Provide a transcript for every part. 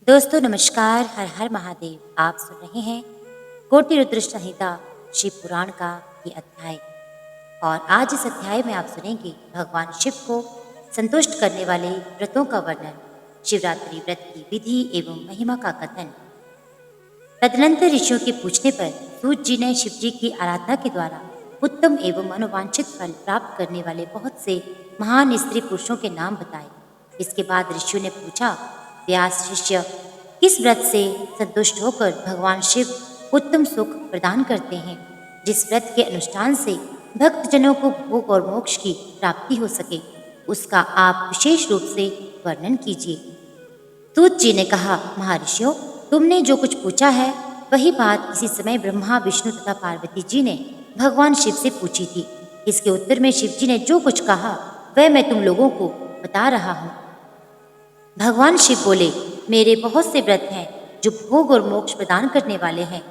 दोस्तों नमस्कार। हर हर महादेव। आप सुन रहे हैं कोटि रुद्र संहिता शिव पुराण का ये अध्याय। और आज इस अध्याय में आप सुनेंगे भगवान शिव को संतुष्ट करने वाले व्रतों का वर्णन, शिवरात्रि व्रत की विधि एवं महिमा का कथन। तदनंतर ऋषियों के पूछने पर सूत जी ने शिव जी की आराधना के द्वारा उत्तम एवं मनोवांछित फल प्राप्त करने वाले बहुत से महान स्त्री पुरुषों के नाम बताए। इसके बाद ऋषियों ने पूछा, व्यास शिष्य, किस व्रत से संतुष्ट होकर भगवान शिव उत्तम सुख प्रदान करते हैं, जिस व्रत के अनुष्ठान से भक्तजनों को भोग और मोक्ष की प्राप्ति हो सके, उसका आप विशेष रूप से वर्णन कीजिए। सूत जी ने कहा, महर्षियों, तुमने जो कुछ पूछा है वही बात इसी समय ब्रह्मा, विष्णु तथा पार्वती जी ने भगवान शिव से पूछी थी। इसके उत्तर में शिव जी ने जो कुछ कहा वह मैं तुम लोगों को बता रहा हूँ। भगवान शिव बोले, मेरे बहुत से व्रत हैं जो भोग और मोक्ष प्रदान करने वाले हैं।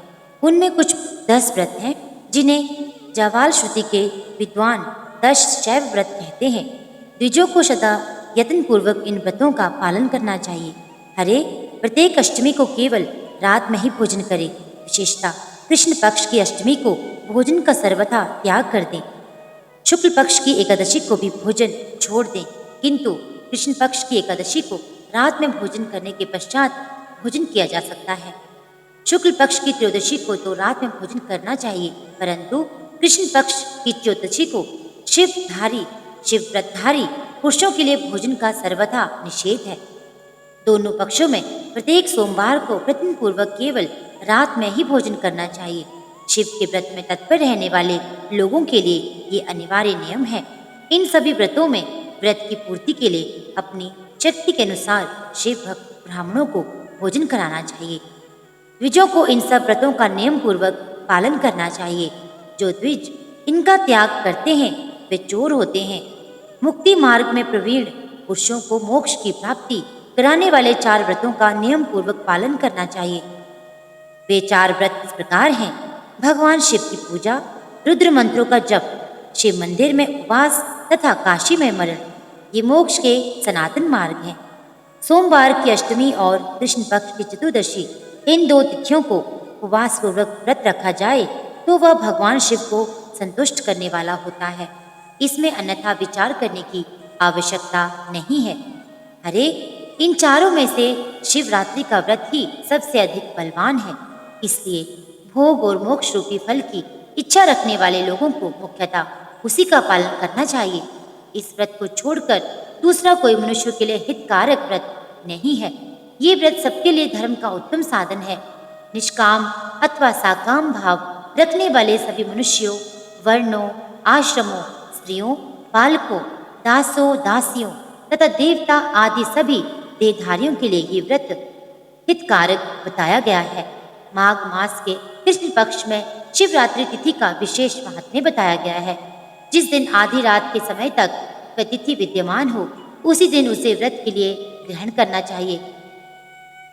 उनमें कुछ 10 व्रत हैं जिन्हें जावाल श्रुति के विद्वान 10 शैव व्रत कहते हैं। द्विजों को सदा यत्न पूर्वक इन व्रतों का पालन करना चाहिए। हरे, प्रत्येक अष्टमी को केवल रात में ही भोजन करें। विशेषता कृष्ण पक्ष की अष्टमी को भोजन का सर्वथा त्याग कर दें। शुक्ल पक्ष की एकादशी को भी भोजन छोड़ दें, किंतु कृष्ण पक्ष की एकादशी को रात में भोजन करने के पश्चात भोजन किया जा सकता है। शुक्ल पक्ष की त्रयोदशी को तो रात में भोजन करना चाहिए, परंतु कृष्ण पक्ष की त्रयोदशी को शिव व्रतधारी पुरुषों के लिए भोजन का सर्वथा निषेध है। दोनों पक्षों में प्रत्येक सोमवार को प्रयत्न पूर्वक केवल रात में ही भोजन करना चाहिए। शिव के व्रत में तत्पर रहने वाले लोगों के लिए ये अनिवार्य नियम है। इन सभी व्रतों में व्रत की पूर्ति के लिए अपनी शक्ति के अनुसार शिव भक्त ब्राह्मणों को भोजन कराना चाहिए। द्विजों को इन सब व्रतों का नियम पूर्वक पालन करना चाहिए। जो द्विज इनका त्याग करते हैं वे चोर होते हैं। मुक्ति मार्ग में प्रवीण पुरुषों को मोक्ष की प्राप्ति कराने वाले 4 व्रतों का नियम पूर्वक पालन करना चाहिए। वे 4 व्रत इस प्रकार हैं: भगवान शिव की पूजा, रुद्र मंत्रों का जप, शिव मंदिर में उपवास तथा काशी में मरण, ये मोक्ष के सनातन मार्ग हैं। सोमवार की अष्टमी और कृष्ण पक्ष की चतुर्दशी, इन 2 तिथियों को उपवास पूर्वक व्रत रखा जाए तो वह भगवान शिव को संतुष्ट करने वाला होता है। इसमें अन्यथा विचार करने की आवश्यकता नहीं है। अरे, इन चारों में से शिवरात्रि का व्रत ही सबसे अधिक बलवान है। इसलिए भोग और मोक्ष रूपी फल की इच्छा रखने वाले लोगों को मुख्यतः उसी का पालन करना चाहिए। इस व्रत को छोड़कर दूसरा कोई मनुष्य के लिए हितकारक व्रत नहीं है। ये व्रत सबके लिए धर्म का उत्तम साधन है। निष्काम अथवा साकाम भाव रखने वाले सभी मनुष्यों, वर्णों, आश्रमों, स्त्रियों, बालकों, दासों, दासियों तथा देवता आदि सभी देहधारियों के लिए ये व्रत हितकारक बताया गया है। माघ मास के कृष्ण पक्ष में शिवरात्रि तिथि का विशेष महात्म्य बताया गया है। जिस दिन आधी रात के समय तक वह तिथि विद्यमान हो, उसी दिन उसे व्रत के लिए ग्रहण करना चाहिए।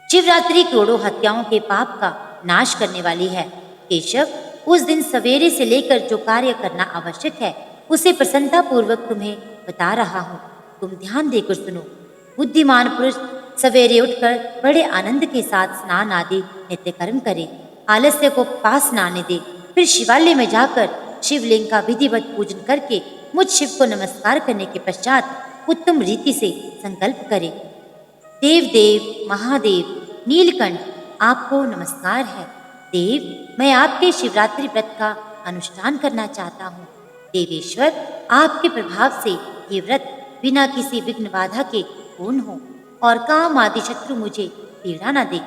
शिवरात्रि करोड़ों हत्याओं के पाप का नाश करने वाली है। केशव, उस दिन सवेरे से लेकर जो कार्य करना आवश्यक है उसे प्रसन्नता पूर्वक तुम्हें बता रहा हूँ। तुम ध्यान देकर सुनो। बुद्धिमान पुरुष सवेरे उठकर बड़े आनंद के साथ स्नान आदि नित्य कर्म करे, आलस्य को पास न आने दे। फिर शिवालय में जाकर शिवलिंग का विधिवत पूजन करके मुझ शिव को नमस्कार करने के पश्चात उत्तम रीति से संकल्प करे। देव देव महादेव नीलकंठ, आपको नमस्कार है। देव, मैं आपके शिवरात्रि व्रत का अनुष्ठान करना चाहता हूँ। देवेश्वर, आपके प्रभाव से ये व्रत बिना किसी विघ्न बाधा के पूर्ण हो और काम आदि शत्रु मुझे पीड़ा न दे।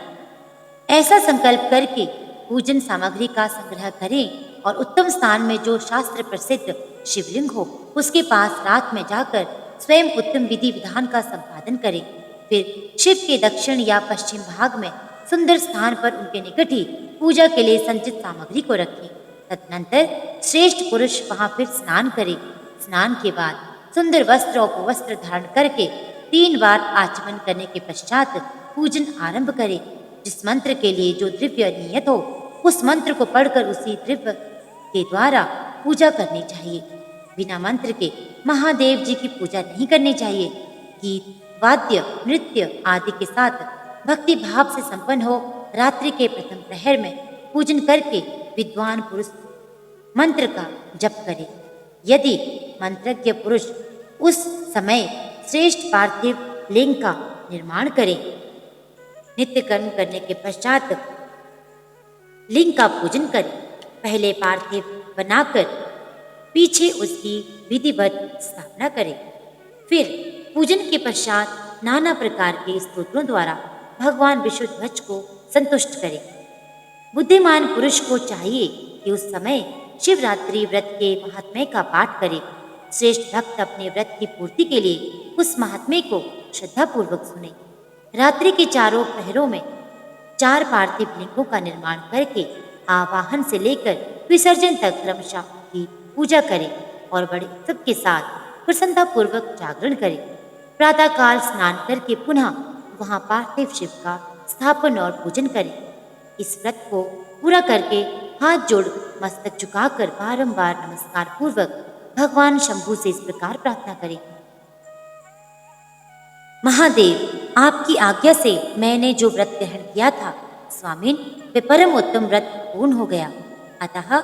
ऐसा संकल्प करके पूजन सामग्री का संग्रह करें और उत्तम स्थान में जो शास्त्र प्रसिद्ध शिवलिंग हो उसके पास रात में जाकर स्वयं उत्तम विधि विधान का संपादन करें। फिर शिव के दक्षिण या पश्चिम भाग में सुंदर स्थान पर उनके निकट ही पूजा के लिए संचित सामग्री को रखें। तदनंतर श्रेष्ठ पुरुष वहां फिर स्नान करे। स्नान के बाद सुंदर वस्त्र और उपवस्त्र धारण करके 3 बार आचमन करने के पश्चात पूजन आरंभ करे। जिस मंत्र के लिए जो द्रव्य नियत हो उस मंत्र को पढ़कर उसी द्रव्य के द्वारा पूजा करनी चाहिए। बिना मंत्र के महादेव जी की पूजा नहीं करनी चाहिए। गीत, वाद्य, नृत्य आदि के साथ भक्ति भाव से संपन्न हो रात्रि के प्रथम प्रहर में पूजन करके विद्वान पुरुष मंत्र का जप करे। यदि मंत्रज्ञ पुरुष उस समय श्रेष्ठ पार्थिव लिंग का निर्माण करे, नित्य कर्म करने के पश्चात लिंग का पूजन करे। पहले पार्थिव बनाकर पीछे उसकी विधिवत स्थापना करे। फिर पूजन के पश्चात नाना प्रकार के स्तोत्रों द्वारा भगवान विष्णुध्वज को संतुष्ट करे। बुद्धिमान पुरुष को चाहिए कि उस समय शिवरात्रि व्रत के महात्म्य का पाठ करे। श्रेष्ठ भक्त अपने व्रत की पूर्ति के लिए उस महात्म्य को श्रद्धापूर्वक सुने। रात्रि के चारों प्रहरों में 4 पार्थिव लिंगों का निर्माण करके आवाहन से लेकर विसर्जन तक क्रमशः की पूजा करे और बड़े उत्सव के साथ प्रसन्नतापूर्वक जागरण करे। प्रातःकाल स्नान करके पुनः वहां पार्थिव शिव का स्थापन और पूजन करे। इस व्रत को पूरा करके हाथ जोड़ मस्तक झुकाकर बारंबार नमस्कार पूर्वक भगवान शंभु से इस प्रकार प्रार्थना करें। महादेव, आपकी आज्ञा से मैंने जो व्रत ग्रहण किया था स्वामिन, वे परम उत्तम व्रत पूर्ण हो गया, अतः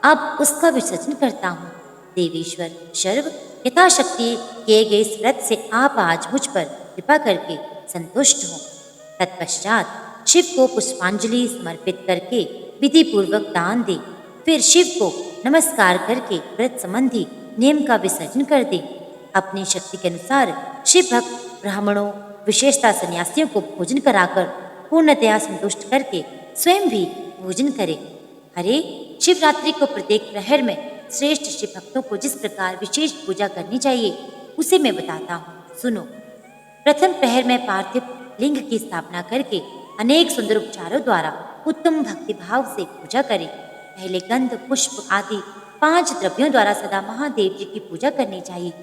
अब उसका विसर्जन करता हूँ। देवेश्वर सर्व यथाशक्ति किए गए इस व्रत से आप आज मुझ पर कृपा करके संतुष्ट हो। तत्पश्चात शिव को पुष्पांजलि समर्पित करके विधि पूर्वक दान दे। फिर शिव को नमस्कार करके व्रत संबंधी नियम का विसर्जन कर दे। अपनी शक्ति के अनुसार शिव भक्त ब्राह्मणों विशेषता सन्यासियों को भोजन कराकर पूर्णतया संतुष्ट करके स्वयं भी भोजन करे। अरे, शिवरात्रि को प्रत्येक प्रहर में श्रेष्ठ शिव भक्तों को जिस प्रकार विशेष पूजा करनी चाहिए उसे मैं बताता हूँ, सुनो। प्रथम प्रहर में पार्थिव लिंग की स्थापना करके अनेक सुंदर उपचारों द्वारा उत्तम भक्ति भाव से पूजा करे। पहले गंध पुष्प आदि 5 द्रव्यों द्वारा सदा महादेव जी की पूजा करनी चाहिए।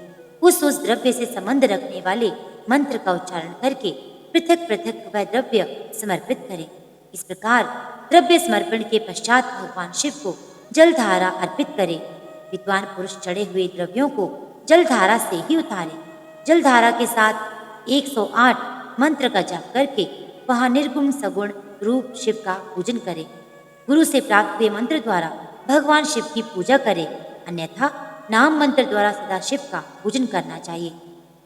उस द्रव्य से संबंध रखने वाले मंत्र का उच्चारण करके पृथक पृथक वह द्रव्य समर्पित करें। इस प्रकार द्रव्य समर्पण के पश्चात भगवान शिव को जलधारा अर्पित करें। विद्वान पुरुष चढ़े हुए द्रव्यों को जलधारा से ही उतारे। जलधारा के साथ 108 मंत्र का जाप करके वहां निर्गुण सगुण रूप शिव का पूजन करें। गुरु से प्राप्त हुए मंत्र द्वारा भगवान शिव की पूजा करें, अन्यथा नाम मंत्र द्वारा सदा शिव का पूजन करना चाहिए।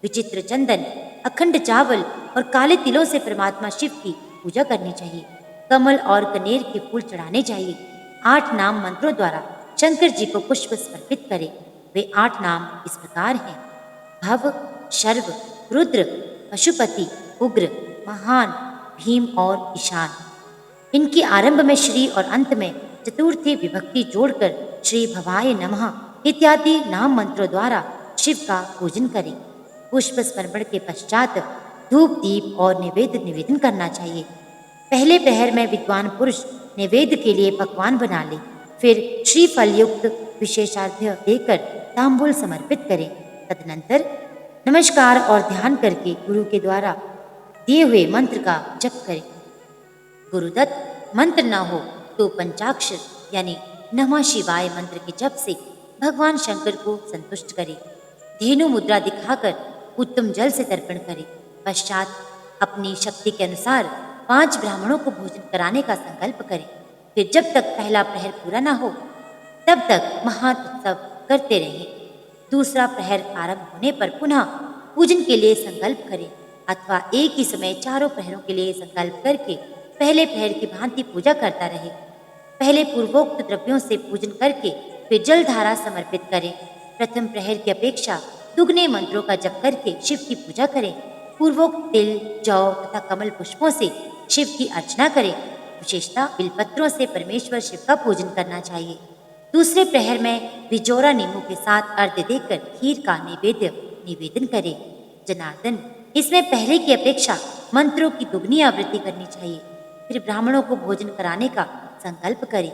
विचित्र चंदन, अखंड चावल और काले तिलों से परमात्मा शिव की पूजा करनी चाहिए। कमल और कनेर के फूल चढ़ाने चाहिए। 8 नाम मंत्रों द्वारा शंकर जी को पुष्प समर्पित करें। वे 8 नाम इस प्रकार हैं: भव, शर्व, रुद्र, पशुपति, उग्र, महान, भीम और ईशान। इनके आरंभ में श्री और अंत में चतुर्थी विभक्ति जोड़कर श्री भवाय नमः इत्यादि नाम मंत्रों द्वारा शिव का पूजन करें। पुष्प समर्पण के पश्चात धूप दीप और निवेदन करना चाहिए। पहले प्रहर में विद्वान पुरुष निवेद्य के लिए पकवान बना ले। फिर श्रीफल युक्त विशेषार्घ्य देकर तांबूल समर्पित करें। तदनंतर नमस्कार और ध्यान करके गुरु के द्वारा दिए हुए मंत्र का जप करें। गुरुदत्त मंत्र न हो तो पंचाक्षर यानी नमः शिवाय मंत्र के जप से भगवान शंकर को संतुष्ट करें। धेनु मुद्रा दिखाकर उत्तम जल से तर्पण करें। पश्चात अपनी शक्ति के अनुसार 5 ब्राह्मणों को भोजन कराने का संकल्प करें। फिर जब तक पहला प्रहर पूरा न हो तब तक महान उत्सव करते रहें। दूसरा प्रहर आरंभ होने पर पुनः पूजन के लिए संकल्प करें, अथवा एक ही समय चारों प्रहरों के लिए संकल्प करके पहले प्रहर की भांति पूजा करता रहे। पहले पूर्वोक्त द्रव्यों से पूजन करके फिर जलधारा समर्पित करें। प्रथम प्रहर की अपेक्षा दुगने मंत्रों का जप करके शिव की पूजा करें। पूर्वोक्त तिल, जौ तथा कमल पुष्पों से शिव की अर्चना करें। विशेषतः बिलपत्रों से परमेश्वर शिव का पूजन करना चाहिए। दूसरे प्रहर में बिजोरा नींबू के साथ अर्घ्य देकर खीर का निवेदन करें। जनार्दन, इसमें पहले की अपेक्षा मंत्रों की दुगनी आवृत्ति करनी चाहिए। फिर ब्राह्मणों को भोजन कराने का संकल्प करें।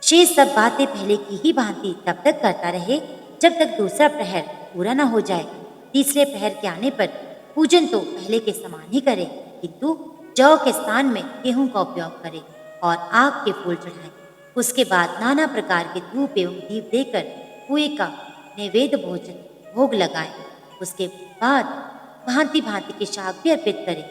शेष सब बातें पहले की ही भांति तब तक करता रहे जब तक दूसरा प्रहर पूरा न हो जाए। तीसरे प्रहर के आने पर पूजन तो पहले के समान ही करें, किंतु जौ के स्थान में गेहूं का उपयोग करें और आग के फूल चढ़ाएं। उसके बाद नाना प्रकार के धूप एवं दीप देकर कुएं का नैवेद्य भोग लगाएं। उसके बाद भांति भांति के शाक भी अर्पित करें।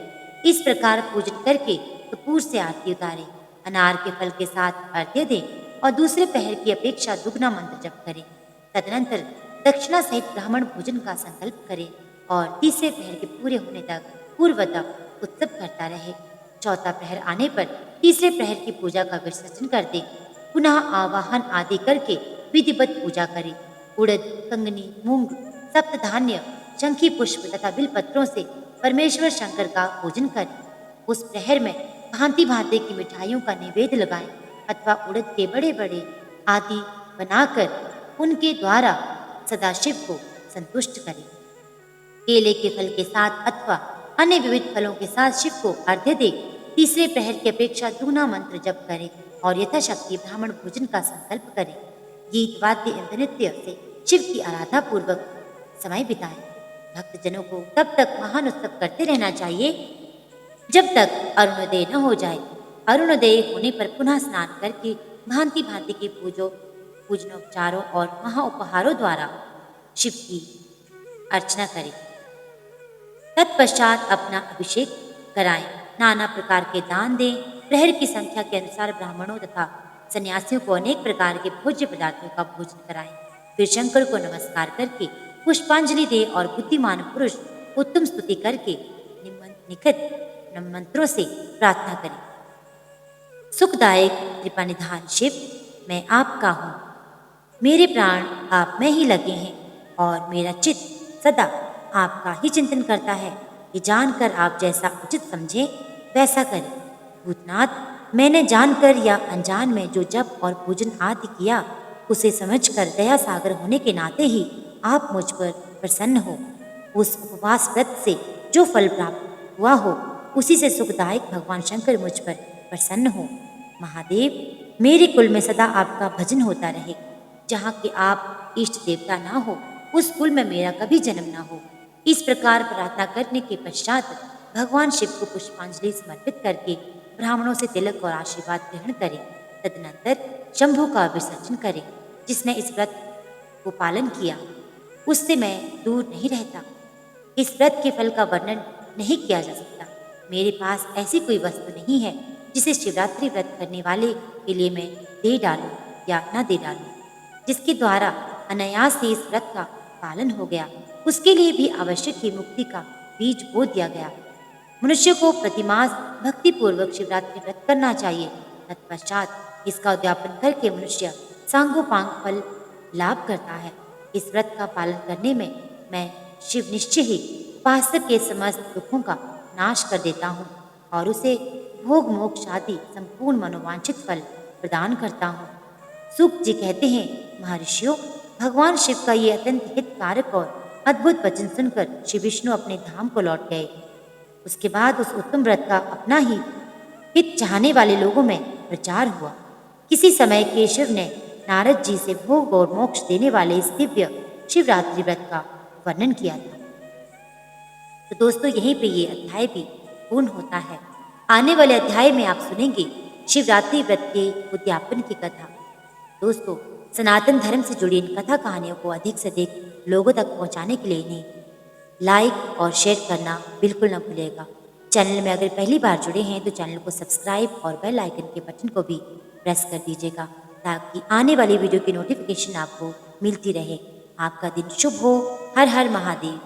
इस प्रकार पूजन करके कपूर से आरती उतारे, अनार के फल के साथ अर्घ्य दें और दूसरे पहर की अपेक्षा दुगना मंत्र जप करें। तदनंतर दक्षिणा सहित ब्राह्मण भोजन का संकल्प करें और तीसरे पहर के पूरे होने तक पूर्वतः उत्सव करता रहे। चौथा प्रहर आने पर तीसरे प्रहर की पूजा का विसर्जन कर दे। पुनः आवाहन आदि करके विधिवत पूजा करे। उड़द, कंगनी, मूंग, सप्तधान्य, शंखी पुष्प तथा बिलपत्रों से परमेश्वर शंकर का पूजन करें। उस प्रहर में भांति भांति की मिठाइयों का नैवेद्य लगाएं अथवा उड़द के बड़े बड़े आदि बनाकर उनके द्वारा सदाशिव को संतुष्ट करें। केले के फल के साथ अथवा अन्य विविध फलों के साथ शिव को अर्घ्य दे। तीसरे प्रहर की अपेक्षा दुगना मंत्र जप करें और यथाशक्ति ब्राह्मण भोजन का संकल्प करें। गीत वाद्य एवं नृत्य से शिव की आराधना पूर्वक समय बिताएं। भक्तजनों को तब तक महान उत्सव करते रहना चाहिए जब तक अरुणोदय न हो जाए। अरुणोदय होने पर पुनः स्नान करके भांति भांति के पूजनोपचारों और महाउपहारों द्वारा शिव की अर्चना करें। तत्पश्चात अपना अभिषेक कराएं, नाना प्रकार के दान दें। प्रहर की संख्या के अनुसार ब्राह्मणों तथा सन्यासियों को अनेक प्रकार के भोज्य पदार्थों का भोजन कराएं। फिर शंकर को नमस्कार करके पुष्पांजलि दे और बुद्धिमान पुरुष उत्तम स्तुति करके निखित मंत्रों से प्रार्थना करें। सुखदायक कृपानिधान शिव, मैं आपका हूँ, मेरे प्राण आप में ही लगे हैं और मेरा चित्त सदा आपका ही चिंतन करता है। ये जानकर आप जैसा उचित समझे वैसा करें। भूतनाथ, मैंने जानकर या अनजान में जो जप और पूजन आदि किया उसे समझकर दया सागर होने के नाते ही आप मुझ पर प्रसन्न हो। उस उपवास व्रत से जो फल प्राप्त हुआ हो उसी से सुखदायक भगवान शंकर मुझ पर प्रसन्न हो। महादेव, मेरे कुल में सदा आपका भजन होता रहे। जहाँ के आप इष्ट देवता ना हो उस कुल में मेरा कभी जन्म ना हो। इस प्रकार प्रार्थना करने के पश्चात भगवान शिव को पुष्पांजलि समर्पित करके ब्राह्मणों से तिलक और आशीर्वाद ग्रहण करें। तदनंतर शंभु का विसर्जन करें। जिसने इस व्रत को पालन किया उससे मैं दूर नहीं रहता। इस व्रत के फल का वर्णन नहीं किया जा सकता। मेरे पास ऐसी कोई वस्तु नहीं है जिसे शिवरात्रि व्रत करने वाले के लिए मैं दे डालूं या न दे डालूं। जिसके द्वारा अनायास से इस व्रत का पालन हो गया उसके लिए भी आवश्यक ही मुक्ति का बीज बो दिया गया। मनुष्य को प्रतिमास भक्तिपूर्वक शिवरात्रि व्रत करना चाहिए। तत्पश्चात इसका उद्यापन करके मनुष्य सांगोपांग फल लाभ करता है। इस व्रत का पालन करने में मैं शिव निश्चय ही उपासक के समस्त दुखों का नाश कर देता हूँ और उसे भोग मोक्ष आदि संपूर्ण मनोवांछित फल प्रदान करता हूँ। सूक्त जी कहते हैं, महर्षियों, भगवान शिव का ये अत्यंत हितकारक और अद्भुत वचन सुनकर श्री विष्णु अपने धाम को लौट गए। उसके बाद उस उत्तम व्रत का अपना ही हित चाहने वाले लोगों में प्रचार हुआ। किसी समय केशव ने नारद जी से भोग और मोक्ष देने वाले इस दिव्य शिवरात्रि व्रत का वर्णन किया था। तो दोस्तों, यहीं पे ये अध्याय भी पूर्ण होता है। आने वाले अध्याय में आप सुनेंगे शिवरात्रि व्रत के उद्यापन की कथा। दोस्तों, सनातन धर्म से जुड़ी इन कथा कहानियों को अधिक से अधिक लोगों तक पहुंचाने के लिए इन्हें लाइक और शेयर करना बिल्कुल न भूलिएगा। चैनल में अगर पहली बार जुड़े हैं तो चैनल को सब्सक्राइब और बेल आइकन के बटन को भी प्रेस कर दीजिएगा ताकि आने वाली वीडियो की नोटिफिकेशन आपको मिलती रहे। आपका दिन शुभ हो। हर हर महादेव।